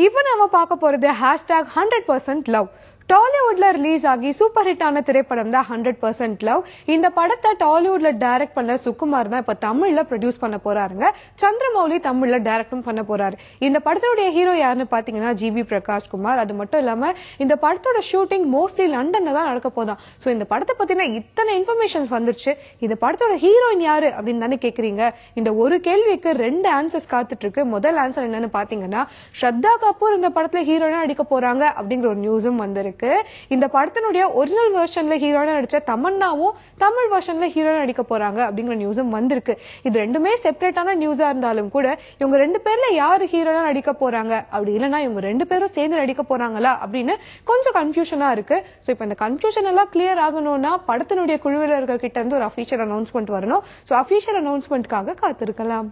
இப்போ நாம பார்க்க போறது #100% லவ். டாலிவுட்ல ரிலீஸ் ஆகி சூப்பர் ஹிட் ஆன திரைப்படம் தான் 100% லவ். இந்த படத்தை டாலிவுட்ல டைரக்ட் பண்ண சுகுமார் தான் இப்ப தமிழ்ல ப்ரொடியூஸ் பண்ண போறாருங்க. சந்திரமௌலி தமிழ்ல டைரக்டும் பண்ண போறாரு. இந்த படத்தோட ஹீரோ யாருன்னு பாத்தீங்கன்னா ஜிவி பிரகாஷ் குமார். அது மட்டும் இல்லாம இந்த படத்தோட ஷூட்டிங் மோஸ்ட்லி லண்டன்ல தான் நடக்க போதான். சோ இந்த படத்தை பத்தின இத்தனை இன்ஃபர்மேஷன்ஸ் வந்துருச்சு. இந்த படத்தோட ஹீரோயின் யாரு அப்படின்னு தானே கேக்குறீங்க. இந்த ஒரு கேள்விக்கு 2 ஆன்சர்ஸ் காத்துட்டு இருக்கு. முதல் ஆன்சர் என்னன்னு பாத்தீங்கன்னா ஸ்ரத்தா கபூர் இந்த படத்துல ஹீரோயினா நடிக்க போறாங்க அப்படிங்கிற ஒரு நியூஸும் வந்திருக்கு. இந்த படத்தினுடைய ஒரிஜினல் வெர்ஷன்ல ஹீரோயினா நடிச்ச தமன்னாவும் தமிழ் வெர்ஷன்ல ஹீரோயினா நடிக்க போறாங்க அப்படிங்கிற நியூஸும் வந்திருக்கு. இது ரெண்டுமே செப்பரேட்டான நியூஸா இருந்தாலும் கூட இவங்க 2 பேர்ல யாரு ஹீரோயினா நடிக்க போறாங்க அப்படி இல்லைன்னா இவங்க 2 பேரும் சேர்ந்து நடிக்க போறாங்களா அப்படின்னு கொஞ்சம் கன்ஃபியூஷனா இருக்கு. சோ இப்ப இந்த கன்ஃபியூஷன் எல்லாம் கிளியர் ஆகணும்னா படத்தினுடைய குழுவினர்கள் கிட்ட இருந்து ஒரு அபிஷியல் அனௌன்ஸ்மெண்ட் வரணும். சோ அபிஷியல் அனௌன்ஸ்மெண்ட்காக காத்திருக்கலாம்.